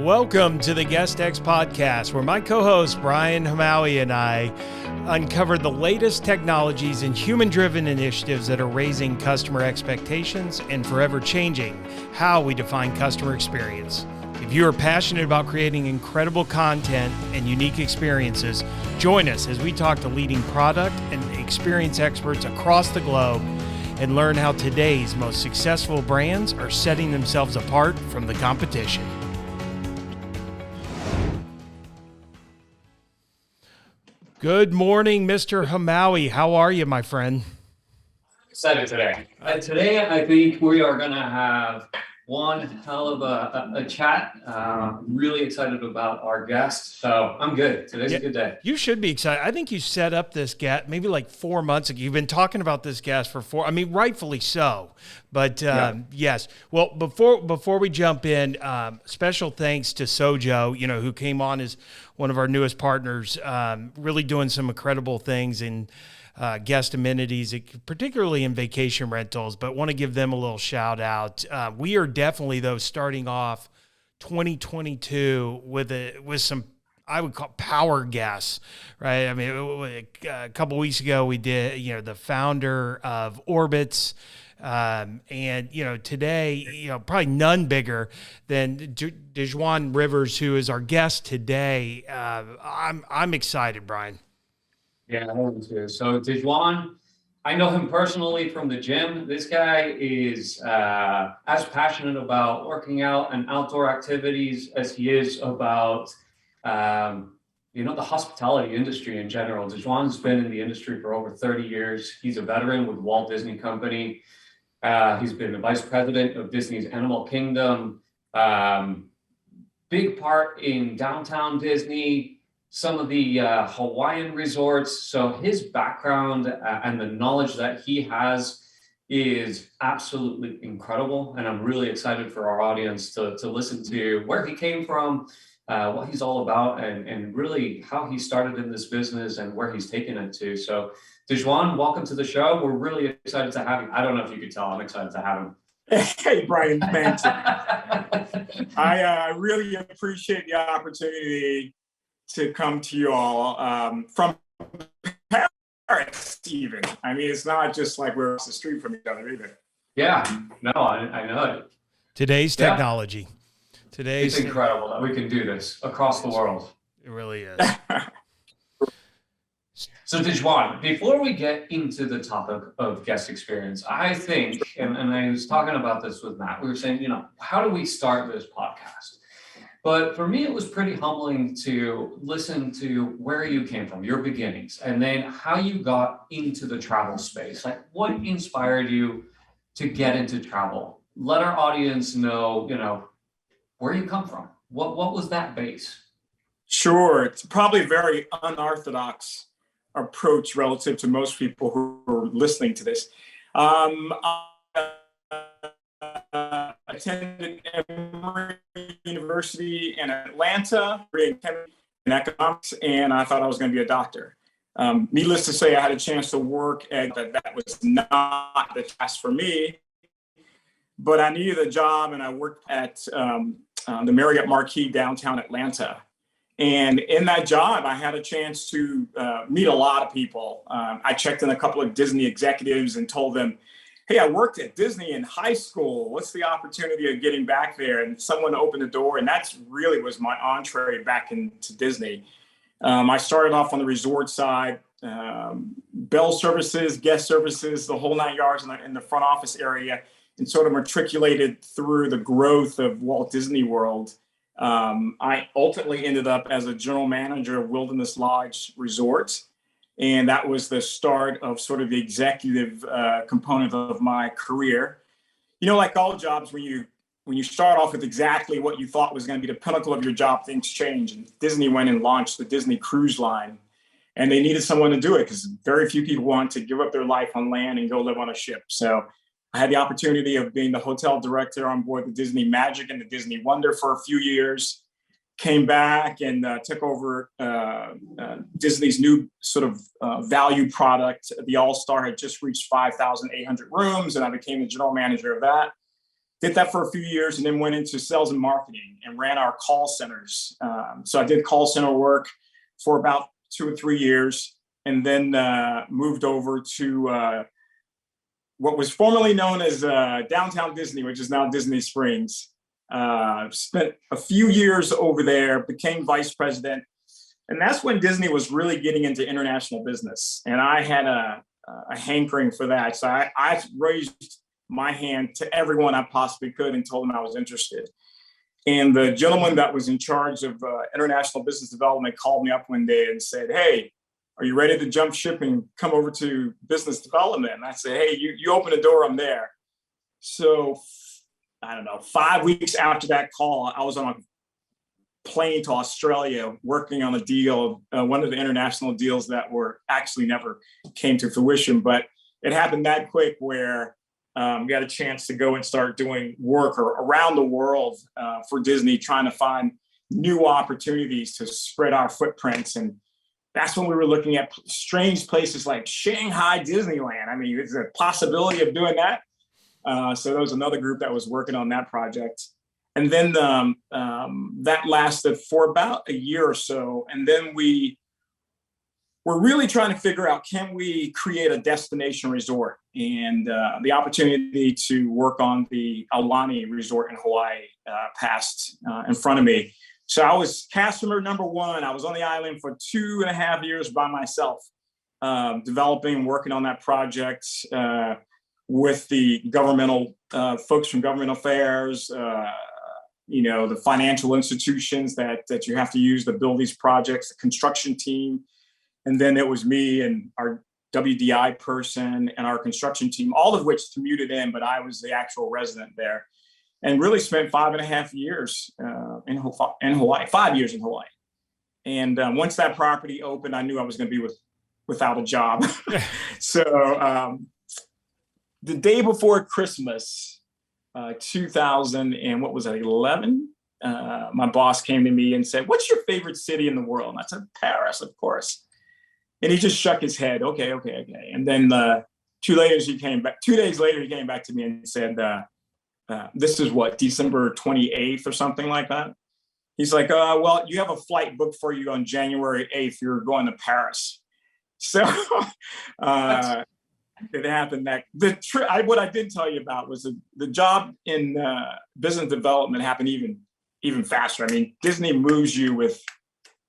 Welcome to the GuestX podcast, where my co-host Brian Hamawi and I uncover the latest technologies and human-driven initiatives that are raising customer expectations and forever changing how we define customer experience. If you are passionate about creating incredible content and unique experiences, join us as we talk to leading product and experience experts across the globe and learn how today's most successful brands are setting themselves apart from the competition. Good morning, Mr. Hamawi. How are you, my friend? Excited today. Today, I think we are going to have one hell of a chat. Really excited about our guest. So I'm good. Today's a good day. You should be excited. I think you set up this guest maybe like 4 months ago. You've been talking about this guest for rightfully so. But yes. Well, before we jump in, special thanks to Sojo, who came on as one of our newest partners, really doing some incredible things in guest amenities, particularly in vacation rentals, but want to give them a little shout out. We are definitely, though, starting off 2022 with some, I would call power guests, right? I mean, a couple of weeks ago we did, the founder of Orbitz, and today, probably none bigger than Djuan Rivers, who is our guest today. I'm excited, Brian. Yeah, I am too. So Djuan, I know him personally from the gym. This guy is as passionate about working out and outdoor activities as he is about the hospitality industry in general. Djuan's been in the industry for over 30 years. He's a veteran with Walt Disney Company. He's been the vice president of Disney's Animal Kingdom. Big part in downtown Disney, some of the Hawaiian resorts. So his background and the knowledge that he has is absolutely incredible. And I'm really excited for our audience to listen to where he came from, what he's all about, and really how he started in this business and where he's taken it to. So Djuan, welcome to the show. We're really excited to have you. I don't know if you could tell, I'm excited to have him. Hey, Brian, thanks. I really appreciate the opportunity to come to you all from Paris, even. I mean, it's not just like we're across the street from each other either. Yeah, no, I know it. Today's technology. It's incredible that we can do this across the world. It really is. So Djuan, before we get into the topic of guest experience, I think, and I was talking about this with Matt, we were saying, how do we start this podcast? But for me, it was pretty humbling to listen to where you came from, your beginnings, and then how you got into the travel space. Like, what inspired you to get into travel? Let our audience know, where you come from. What was that base? Sure. It's probably a very unorthodox approach relative to most people who are listening to this. I attended Emory University in Atlanta, in economics, and I thought I was going to be a doctor. Needless to say, I had a chance to work at that was not the task for me, but I needed a job, and I worked at the Marriott Marquis downtown Atlanta. And in that job, I had a chance to meet a lot of people. I checked in a couple of Disney executives and told them, hey, I worked at Disney in high school. What's the opportunity of getting back there? And someone opened the door, and that's really was my entree back into Disney. I started off on the resort side, bell services, guest services, the whole 9 yards in the front office area, and sort of matriculated through the growth of Walt Disney World. I ultimately ended up as a general manager of Wilderness Lodge Resorts. And that was the start of sort of the executive component of my career. Like all jobs, when you start off with exactly what you thought was going to be the pinnacle of your job, things change. And Disney went and launched the Disney Cruise Line. And they needed someone to do it because very few people want to give up their life on land and go live on a ship. So I had the opportunity of being the hotel director on board the Disney Magic and the Disney Wonder for a few years. Came back and took over Disney's new sort of value product. The All-Star had just reached 5,800 rooms, and I became the general manager of that. did that for a few years and then went into sales and marketing and ran our call centers. So I did call center work for about 2 or 3 years, and then moved over to what was formerly known as Downtown Disney, which is now Disney Springs. Spent a few years over there, became vice president. And that's when Disney was really getting into international business. And I had a hankering for that. So I raised my hand to everyone I possibly could and told them I was interested. And the gentleman that was in charge of international business development called me up one day and said, "Hey, are you ready to jump ship and come over to business development?" And I said, "Hey, you open the door, I'm there." So I don't know, 5 weeks after that call, I was on a plane to Australia working on a deal, one of the international deals that were actually never came to fruition. But it happened that quick where we got a chance to go and start doing work around the world for Disney, trying to find new opportunities to spread our footprints. And that's when we were looking at strange places like Shanghai Disneyland. I mean, is there a possibility of doing that? So there was another group that was working on that project. And then that lasted for about a year or so. And then we were really trying to figure out, can we create a destination resort? And the opportunity to work on the Aulani Resort in Hawaii passed in front of me. So I was customer number one. I was on the island for 2.5 years by myself, developing, working on that project with the governmental folks from government affairs, the financial institutions that you have to use to build these projects, the construction team. And then it was me and our WDI person and our construction team, all of which commuted in, but I was the actual resident there, and really spent 5.5 years in Hawaii, 5 years in Hawaii. And once that property opened, I knew I was going to be without a job. So the day before Christmas, 2011, my boss came to me and said, "What's your favorite city in the world?" And I said, "Paris, of course." And he just shook his head. Okay. And then 2 days later, he came back to me and said, this is what, December 28th or something like that. He's like, well, you have a flight booked for you on January 8th. You're going to Paris. So it happened that what I did tell you about was the job in business development happened even faster. I mean, Disney moves you with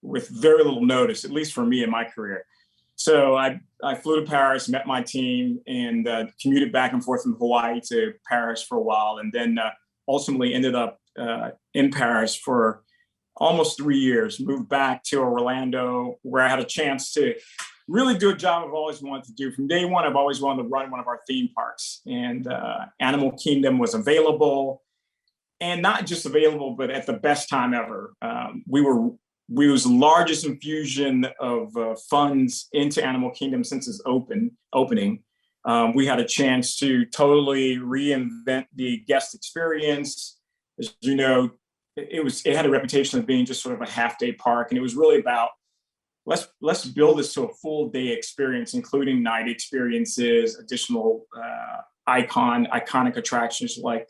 very little notice, at least for me in my career. So I flew to Paris, met my team, and commuted back and forth from Hawaii to Paris for a while, and then ultimately ended up in Paris for almost 3 years. Moved back to Orlando, where I had a chance to really do a job I've always wanted to do. From day one, I've always wanted to run one of our theme parks, and Animal Kingdom was available, and not just available, but at the best time ever. We was the largest infusion of funds into Animal Kingdom since its opening. We had a chance to totally reinvent the guest experience. As you know, it had a reputation of being just sort of a half-day park, and it was really about let's build this to a full day experience, including night experiences, additional iconic attractions like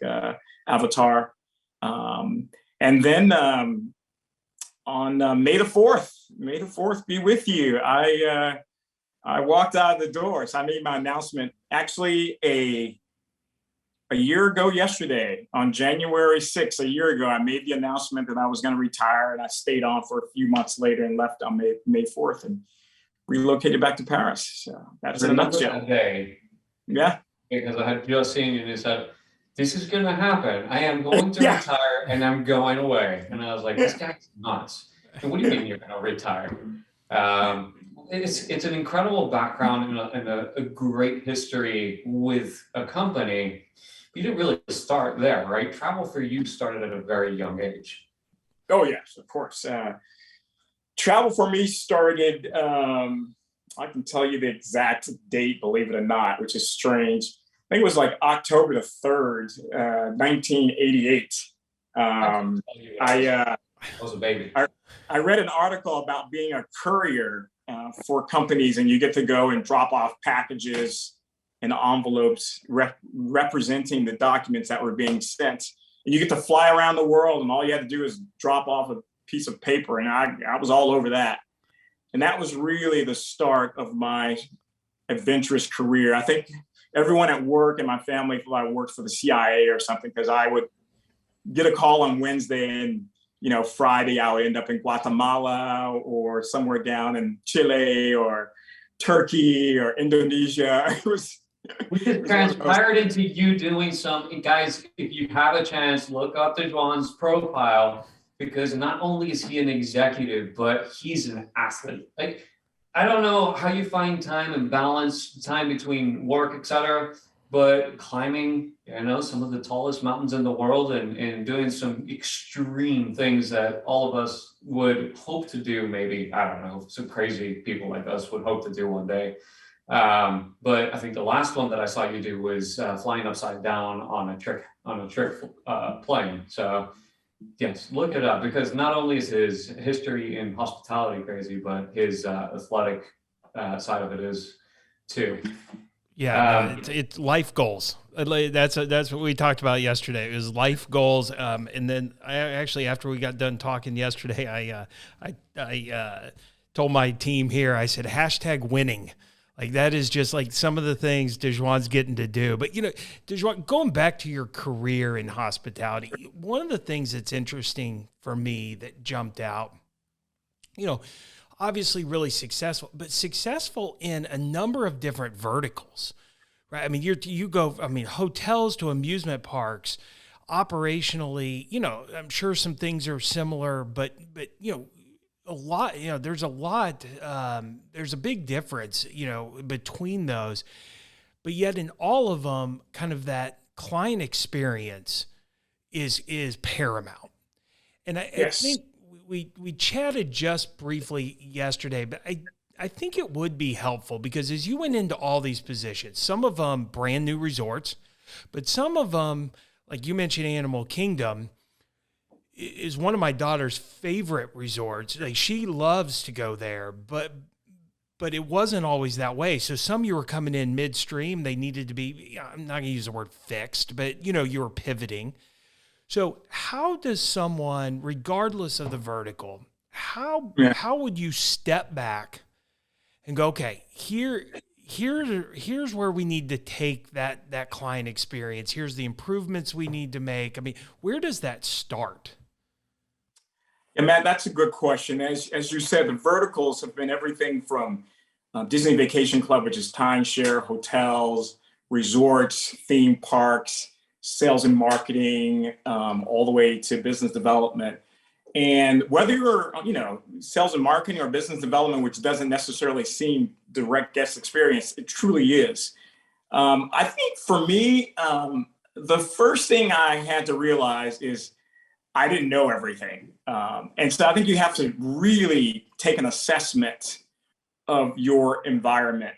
Avatar, and then. On May the 4th be with you. I walked out of the door. So I made my announcement actually a year ago yesterday, on January 6th, a year ago. I made the announcement that I was going to retire, and I stayed on for a few months later and left on May 4th and relocated back to Paris. So that's in a nutshell. That day, yeah. Because I had just seen you and you said, "This is going to happen. I am going to retire and I'm going away." And I was like, this guy's nuts. And what do you mean you're going to retire? It's an incredible background and a great history with a company. You didn't really start there, right? Travel for you started at a very young age. Oh, yes, of course. Travel for me started, I can tell you the exact date, believe it or not, which is strange. I think it was like October the 3rd, 1988. I was a baby. I read an article about being a courier for companies, and you get to go and drop off packages and envelopes representing the documents that were being sent. And you get to fly around the world, and all you had to do is drop off a piece of paper. And I was all over that. And that was really the start of my adventurous career. I think everyone at work in my family thought I worked for the CIA or something, because I would get a call on Wednesday, and Friday I would end up in Guatemala or somewhere down in Chile or Turkey or Indonesia. It was which is transpired into you doing some, guys, if you have a chance, look up Djuan's profile, because not only is he an executive, but he's an athlete. Like, I don't know how you find time and balance time between work, etc., but climbing, some of the tallest mountains in the world, and doing some extreme things that all of us would hope to do, maybe, I don't know, some crazy people like us would hope to do one day. But I think the last one that I saw you do was flying upside down on a trick plane. So yes, look it up, because not only is his history in hospitality crazy, but his athletic side of it is too. Yeah, it's life goals. That's what we talked about yesterday. It was life goals, and then I actually, after we got done talking yesterday, I told my team here, I said #winning. Like, that is just like some of the things Djuan's getting to do. But Djuan, going back to your career in hospitality, one of the things that's interesting for me that jumped out, obviously really successful, but successful in a number of different verticals, right? I mean, you go, hotels to amusement parks, operationally, I'm sure some things are similar, but a lot, there's a big difference, between those, but yet in all of them, kind of that client experience is paramount. And I think we chatted just briefly yesterday, but I think it would be helpful, because as you went into all these positions, some of them brand new resorts, but some of them, like you mentioned, Animal Kingdom is one of my daughter's favorite resorts. Like, she loves to go there, but it wasn't always that way. So some you were coming in midstream, they needed to be, I'm not going to use the word fixed, but you were pivoting. So how does someone, regardless of the vertical, how would you step back and go, okay, here's where we need to take that client experience. Here's the improvements we need to make. I mean, where does that start? Yeah, Matt, that's a good question. As you said, the verticals have been everything from Disney Vacation Club, which is timeshare, hotels, resorts, theme parks, sales and marketing, all the way to business development. And whether you're, sales and marketing or business development, which doesn't necessarily seem direct guest experience, it truly is. I think for me, the first thing I had to realize is I didn't know everything. And so I think you have to really take an assessment of your environment.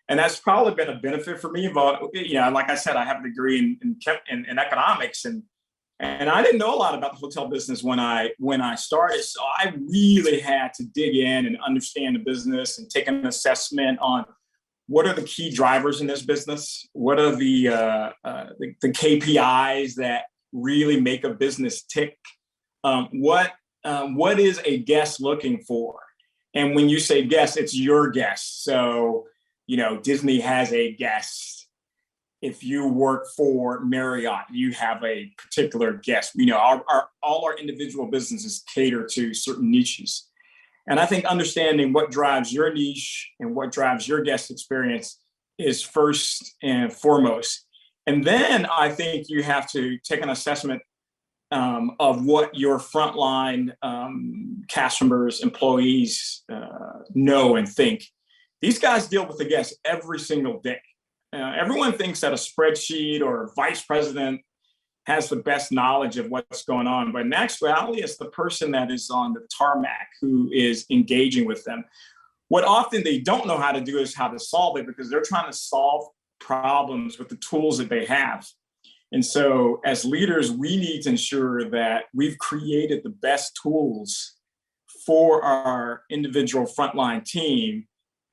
And that's probably been a benefit for me. But, like I said, I have a degree in economics, and I didn't know a lot about the hotel business when I started. So I really had to dig in and understand the business and take an assessment on what are the key drivers in this business? What are the KPIs that really make a business tick? What is a guest looking for? And when you say guest, it's your guest. So, Disney has a guest. If you work for Marriott, you have a particular guest. All our individual businesses cater to certain niches. And I think understanding what drives your niche and what drives your guest experience is first and foremost. And then I think you have to take an assessment of what your frontline cast members, employees know and think. These guys deal with the guests every single day. Everyone thinks that a spreadsheet or a vice president has the best knowledge of what's going on, but in actuality, it's the person that is on the tarmac who is engaging with them. What often they don't know how to do is how to solve it, because they're trying to solve problems with the tools that they have. And so as leaders, we need to ensure that we've created the best tools for our individual frontline team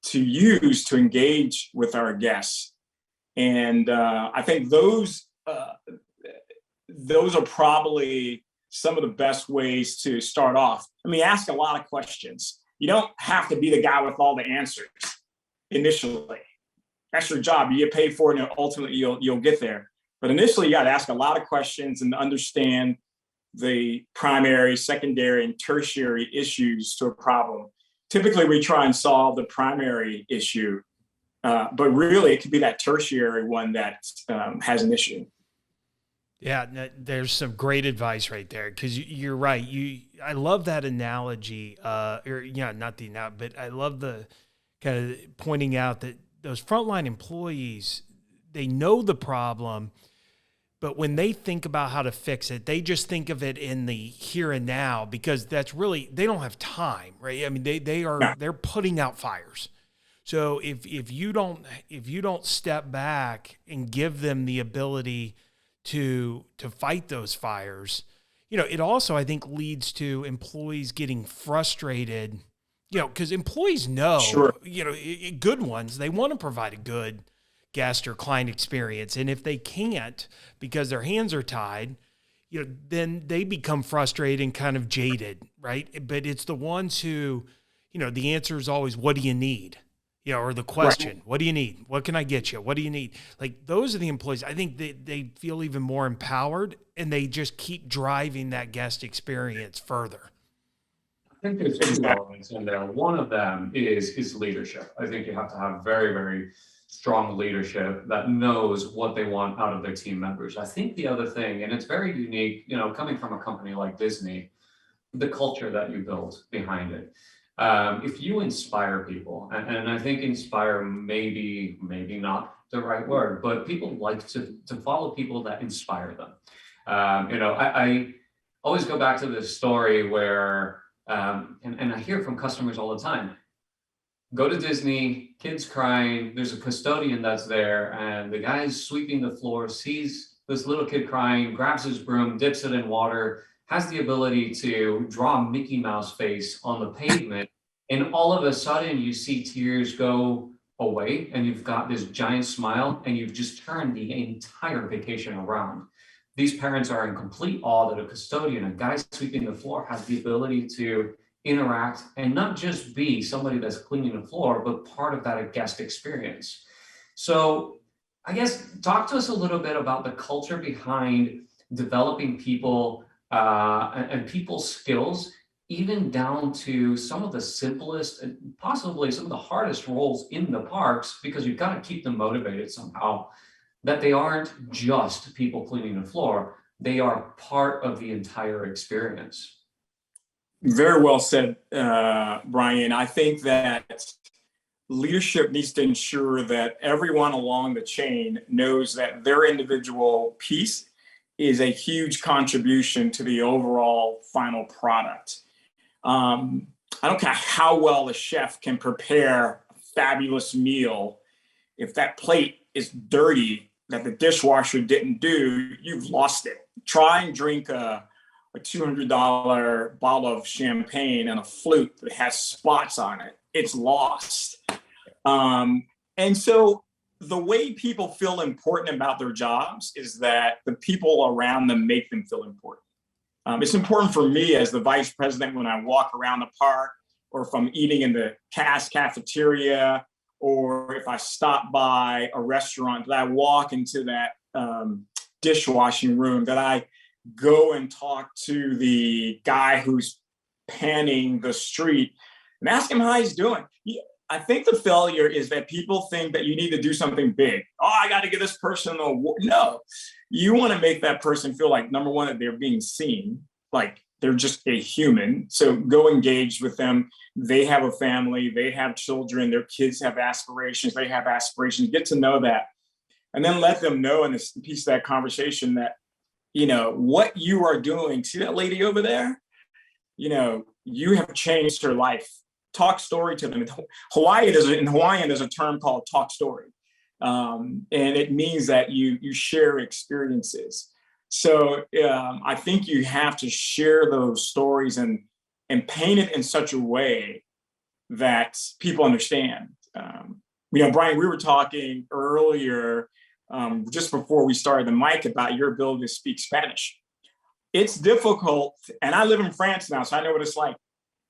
to use to engage with our guests. And I think those are probably some of the best ways to start off. I mean, ask a lot of questions. You don't have to be the guy with all the answers initially. That's your job. You get paid for it, and ultimately you'll get there. But initially, you got to ask a lot of questions and understand the primary, secondary, and tertiary issues to a problem. Typically, we try and solve the primary issue, but really, it could be that tertiary one that has an issue. Yeah, there's some great advice right there, because you're right. I love that analogy, not the analogy, but I love the kind of pointing out that those frontline employees, they know the problem, but when they think about how to fix it, they just think of it in the here and now, because that's really, they don't have time, right? I mean, they're putting out fires. So if you don't step back and give them the ability to fight those fires, it also, I think, leads to employees getting frustrated, because employees know, Sure. Good ones, they want to provide a good guest or client experience. And if they can't, because their hands are tied, then they become frustrated and kind of jaded, right? But it's the ones who, the answer is always, what do you need? Or the question, right. What do you need? What can I get you? What do you need? Like, those are the employees. I think they feel even more empowered, and they just keep driving that guest experience further. I think there's two elements in there. One of them is leadership. I think you have to have very, very strong leadership that knows what they want out of their team members. I think the other thing, and it's very unique, coming from a company like Disney, the culture that you build behind it. If you inspire people, and I think inspire maybe not the right word, but people like to follow people that inspire them. I always go back to this story where, and I hear from customers all the time, go to Disney, kids crying, there's a custodian that's there, and the guy's sweeping the floor, sees this little kid crying, grabs his broom, dips it in water, has the ability to draw a Mickey Mouse face on the pavement, and all of a sudden you see tears go away, and you've got this giant smile, and you've just turned the entire vacation around. These parents are in complete awe that a custodian, a guy sweeping the floor, has the ability to interact and not just be somebody that's cleaning the floor, but part of that guest experience. So I guess talk to us a little bit about the culture behind developing people and people's skills, even down to some of the simplest and possibly some of the hardest roles in the parks, because you've got to keep them motivated somehow, that they aren't just people cleaning the floor, they are part of the entire experience. Very well said, Brian. I think that leadership needs to ensure that everyone along the chain knows that their individual piece is a huge contribution to the overall final product. I don't care how well the chef can prepare a fabulous meal. If that plate is dirty, that the dishwasher didn't do, you've lost it. Try and drink a $200 bottle of champagne and a flute that has spots on it. It's lost. And so the way people feel important about their jobs is that the people around them make them feel important. It's important for me as the vice president when I walk around the park, or if I'm eating in the cafeteria, or if I stop by a restaurant, that I walk into that dishwashing room, that I go and talk to the guy who's panning the street and ask him how he's doing. I think the failure is that people think that you need to do something big. Oh, I got to give this person an award. No, you want to make that person feel like, number one, that they're being seen, like they're just a human. So go engage with them. They have a family, they have children, their kids have aspirations, they have aspirations. Get to know that. And then let them know in this piece of that conversation that, what you are doing, see that lady over there? You have changed her life. Talk story to them. In Hawaiian, there's a term called talk story. And it means that you share experiences. So I think you have to share those stories and paint it in such a way that people understand. Brian, we were talking earlier just before we started the mic about your ability to speak Spanish. It's difficult, and I live in France now, so I know what it's like.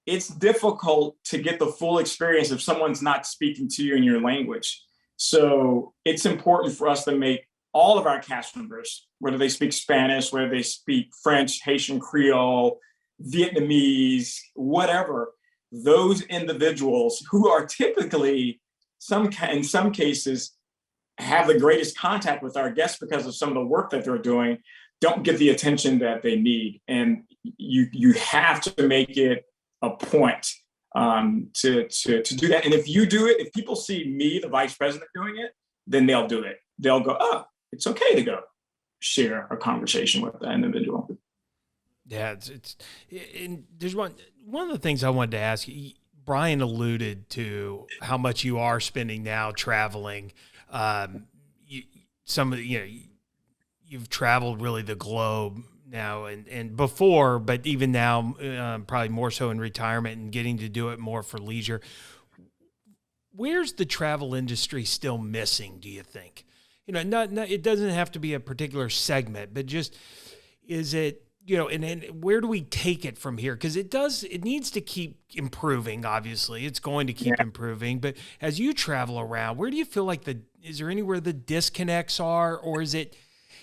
It's difficult to get the full experience if someone's not speaking to you in your language. So it's important for us to make all of our cast members, whether they speak Spanish, whether they speak French, Haitian Creole, Vietnamese, whatever, those individuals who are typically, in some cases, have the greatest contact with our guests because of some of the work that they're doing, don't get the attention that they need. And you have to make it a point to do that. And if you do it, if people see me, the vice president, doing it, then they'll do it. They'll go, oh, it's okay to go share a conversation with that individual. Yeah, and there's one of the things I wanted to ask you. Brian alluded to how much you are spending now traveling. You've traveled really the globe now and before, but even now, probably more so in retirement and getting to do it more for leisure. Where's the travel industry still missing, do you think? Not it doesn't have to be a particular segment, but just, is it, and where do we take it from here? Because it needs to keep improving. Obviously it's going to keep improving, but as you travel around, where do you feel like is there anywhere the disconnects are, or is it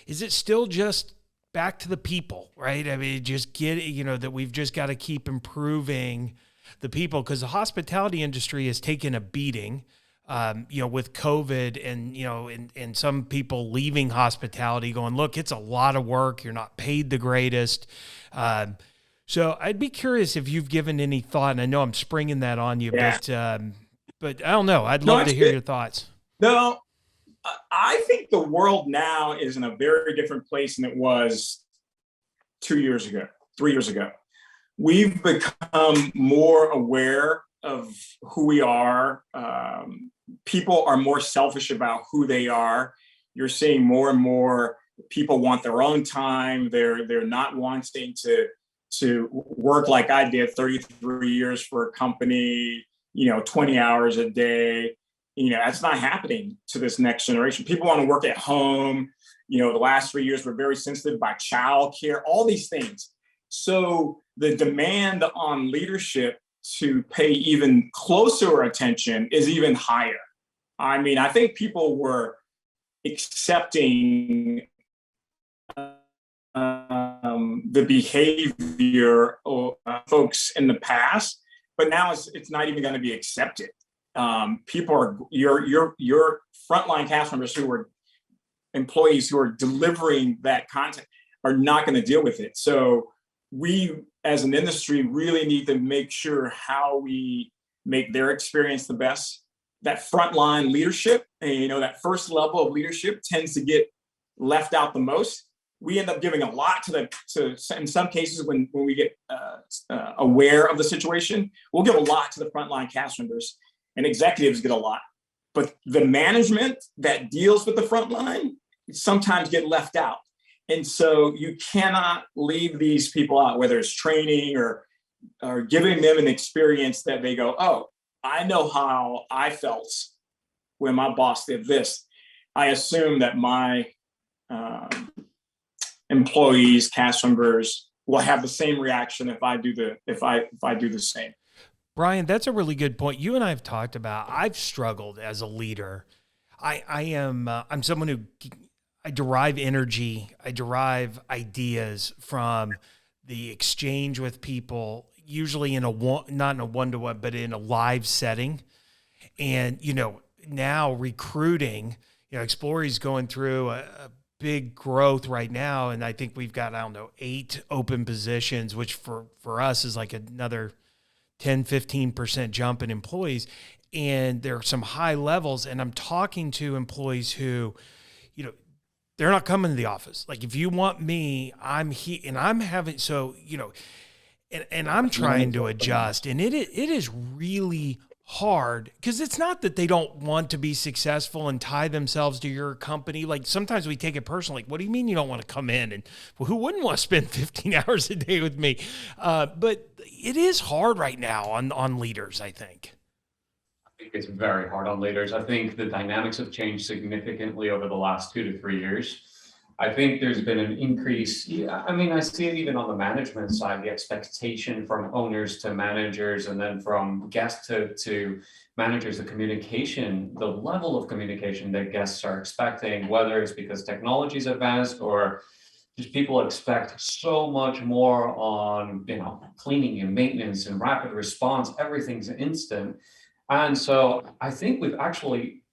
still just back to the people, right? I mean, just that we've just got to keep improving the people, because the hospitality industry has taken a beating, with COVID and some people leaving hospitality going, look, it's a lot of work. You're not paid the greatest. So I'd be curious if you've given any thought, and I know I'm springing that on you, but I don't know. I'd love to hear your thoughts. No, I think the world now is in a very different place than it was 2 years ago, 3 years ago. We've become more aware of who we are. People are more selfish about who they are. You're seeing more and more people want their own time. They're not wanting to work like I did 33 years for a company, 20 hours a day. That's not happening to this next generation. People want to work at home. The last 3 years were very sensitive by childcare, all these things. So the demand on leadership to pay even closer attention is even higher. I mean, I think people were accepting the behavior of folks in the past, but now it's not even going to be accepted. People are your frontline cast members who are employees who are delivering that content are not going to deal with it. So we, as an industry, really need to make sure how we make their experience the best. That frontline leadership, and that first level of leadership tends to get left out the most. We end up giving a lot to in some cases when we get aware of the situation, we'll give a lot to the frontline cast members, and executives get a lot. But the management that deals with the frontline sometimes get left out. And so you cannot leave these people out, whether it's training or giving them an experience that they go, oh, I know how I felt when my boss did this. I assume that my employees, cast members will have the same reaction if I do the same. Brian, that's a really good point. You and I have talked about, I've struggled as a leader. I'm someone who, I derive energy, I derive ideas from the exchange with people, usually not in a one-to-one, but in a live setting. And, now recruiting, Exploree's going through a big growth right now. And I think we've got, 8 open positions, which for us is like another 10, 15% jump in employees. And there are some high levels. And I'm talking to employees who, they're not coming to the office. Like, if you want me, I'm here, and I'm having, and I'm trying to adjust, and it is really hard, because it's not that they don't want to be successful and tie themselves to your company. Like, sometimes we take it personally. Like, what do you mean you don't want to come in? And who wouldn't want to spend 15 hours a day with me? But it is hard right now on leaders, I think. think it's very hard on leaders. I think the dynamics have changed significantly over the last 2 to 3 years. I think there's been an increase. Yeah, I mean, I see it even on the management side, the expectation from owners to managers, and then from guests to managers, the communication, the level of communication that guests are expecting, whether it's because technology's advanced or just people expect so much more on, cleaning and maintenance and rapid response. Everything's instant. And so I think we've actually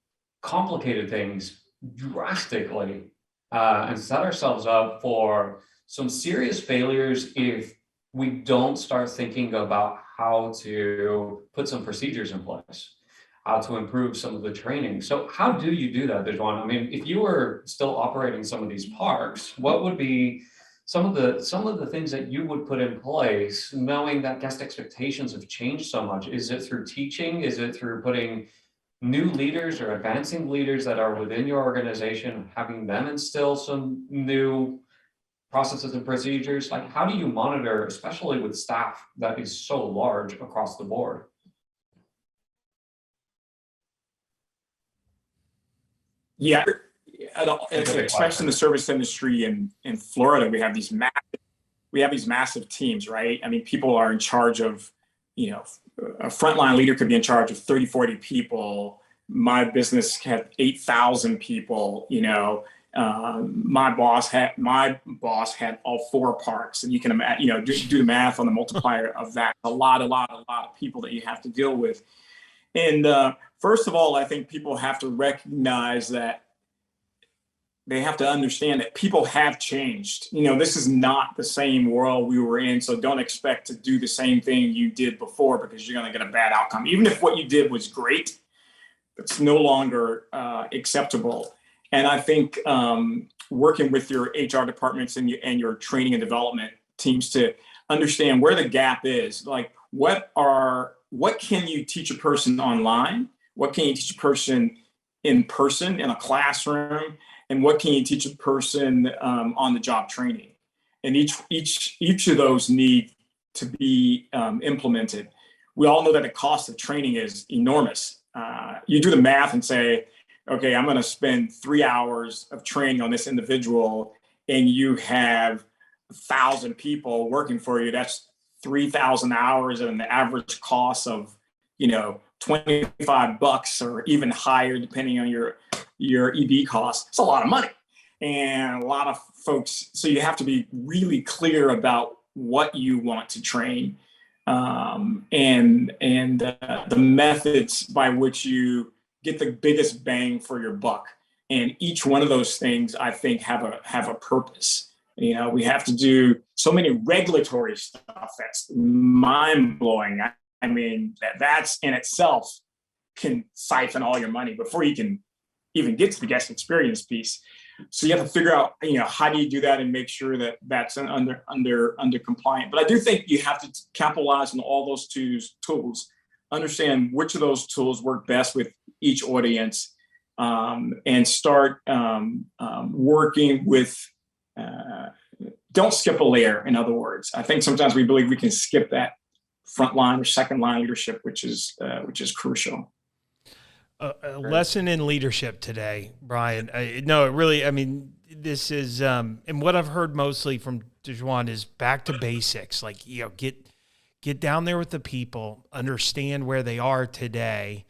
complicated things drastically, and set ourselves up for some serious failures if we don't start thinking about how to put some procedures in place, how to improve some of the training. So how do you do that, Djuan? I mean, if you were still operating some of these parks, what would be some of the things that you would put in place, knowing that guest expectations have changed so much? Is it through teaching? Is it through putting new leaders or advancing leaders that are within your organization, having them instill some new processes and procedures? Like, how do you monitor, especially with staff that is so large across the board? Yeah, especially in the service industry in Florida, we have these massive teams, right? I mean, people are in charge of, a frontline leader could be in charge of 30, 40 people. My business had 8,000 people, my boss had all 4 parks, and you can imagine, do the math on the multiplier of that. A lot of people that you have to deal with. And first of all, I think people have to recognize that they have to understand that people have changed. This is not the same world we were in, so don't expect to do the same thing you did before, because you're going to get a bad outcome. Even if what you did was great, it's no longer acceptable. And I think working with your HR departments and your training and development teams to understand where the gap is, like what can you teach a person online? What can you teach a person in person in a classroom? And what can you teach a person on the job training? And each of those need to be implemented. We all know that the cost of training is enormous. You do the math and say, okay, I'm going to spend 3 hours of training on this individual, and you have 1,000 people working for you. That's 3,000 hours at an average cost of, $25 or even higher, depending on your EB cost. It's a lot of money, and a lot of folks. So you have to be really clear about what you want to train, and the methods by which you get the biggest bang for your buck. And each one of those things, I think, have a purpose. We have to do so many regulatory stuff that's mind blowing. I mean, that's in itself can siphon all your money before you can even get to the guest experience piece. So you have to figure out, how do you do that and make sure that that's under compliant. But I do think you have to capitalize on all those tools, understand which of those tools work best with each audience, and start working with. Don't skip a layer. In other words, I think sometimes we believe we can skip that frontline or second line leadership, which is crucial. A lesson in leadership today, Brian. No, it really, I mean, this is, and what I've heard mostly from Djuan is back to basics. Like, get down there with the people, understand where they are today.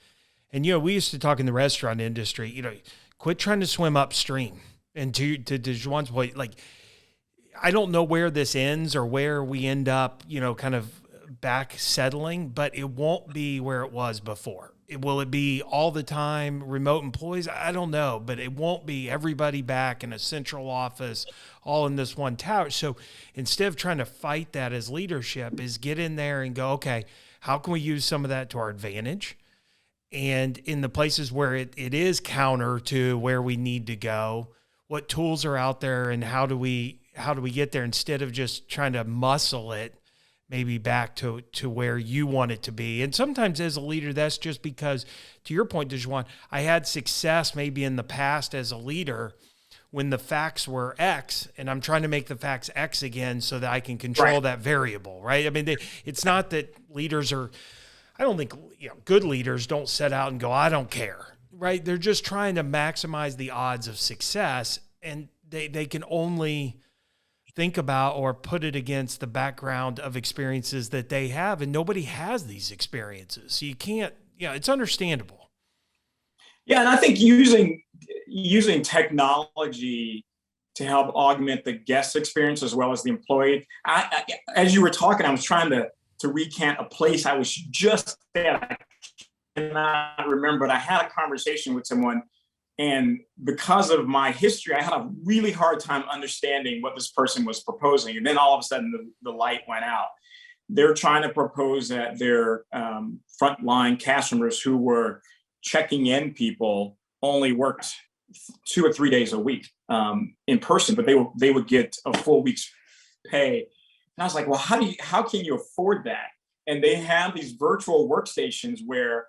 And, we used to talk in the restaurant industry, quit trying to swim upstream. And to Djuan's point, like, I don't know where this ends or where we end up, kind of back settling, but it won't be where it was before. Will it be all the time remote employees? I don't know, but it won't be everybody back in a central office, all in this one tower. So instead of trying to fight that as leadership, is get in there and go, okay, how can we use some of that to our advantage? And in the places where it is counter to where we need to go, what tools are out there, and how do we get there, instead of just trying to muscle it maybe back to where you want it to be. And sometimes as a leader, that's just because, to your point, Djuan, I had success maybe in the past as a leader when the facts were X, and I'm trying to make the facts X again so that I can control that variable, right? I mean, it's not that leaders are, I don't think, good leaders don't set out and go, I don't care, right? They're just trying to maximize the odds of success, and they can only think about or put it against the background of experiences that they have, and nobody has these experiences. So you can't, it's understandable. Yeah, and I think using technology to help augment the guest experience as well as the employee. As you were talking, I was trying to recant a place I was just at. I cannot remember, but I had a conversation with someone, and because of my history, I had a really hard time understanding what this person was proposing. And then all of a sudden, the light went out. They're trying to propose that their frontline cast members who were checking in people only worked 2 or 3 days a week in person, but they would get a full week's pay. And I was like, well, how can you afford that? And they have these virtual workstations where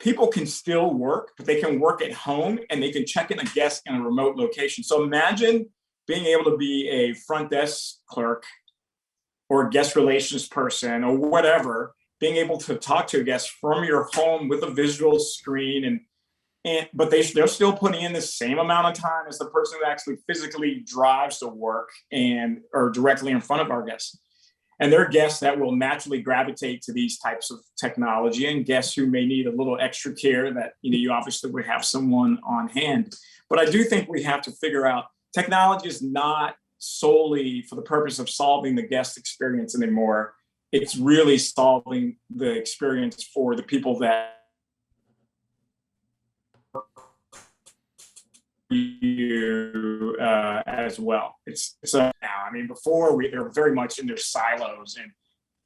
people can still work, but they can work at home and they can check in a guest in a remote location. So imagine being able to be a front desk clerk or a guest relations person or whatever, being able to talk to a guest from your home with a visual screen, but they're still putting in the same amount of time as the person who actually physically drives to work and or directly in front of our guests. And there are guests that will naturally gravitate to these types of technology, and guests who may need a little extra care that you obviously would have someone on hand. But I do think we have to figure out technology is not solely for the purpose of solving the guest experience anymore. It's really solving the experience for the people that you as well. It's now. I mean, before they're very much in their silos, and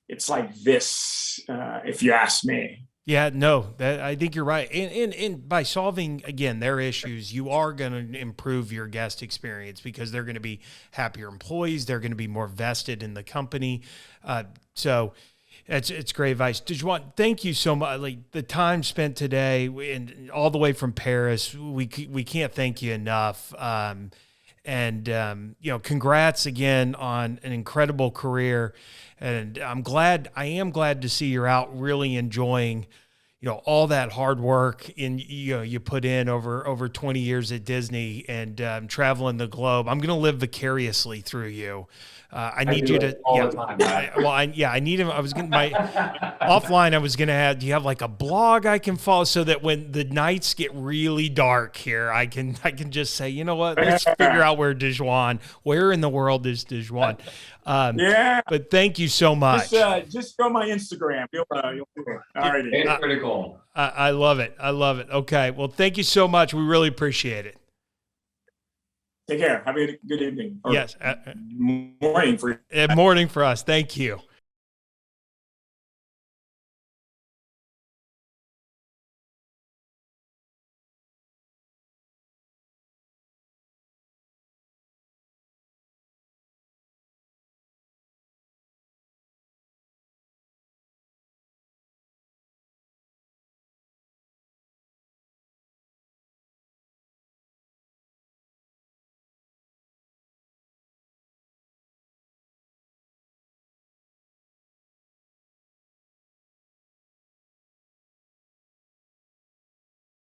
it's like this, if you ask me. Yeah, no, I think you're right. And by solving, again, their issues, you are going to improve your guest experience because they're going to be happier employees. They're going to be more vested in the company. So it's great advice. Djuan, thank you so much. Like the time spent today and all the way from Paris, we can't thank you enough. Congrats again on an incredible career. And I am glad to see you're out really enjoying, all that hard work you put in over 20 years at Disney and traveling the globe. I'm going to live vicariously through you. I need you to, all the time, I need him. I was going to, offline, I was going to have, do you have like a blog I can follow so that when the nights get really dark here, I can just say, you know what, let's figure out where in the world is Djuan? But thank you so much. Just go on my Instagram. You'll all righty. It's critical. I love it. Okay. Well, thank you so much. We really appreciate it. Take care. Have a good evening. Yes. Morning for you. Morning for us. Thank you.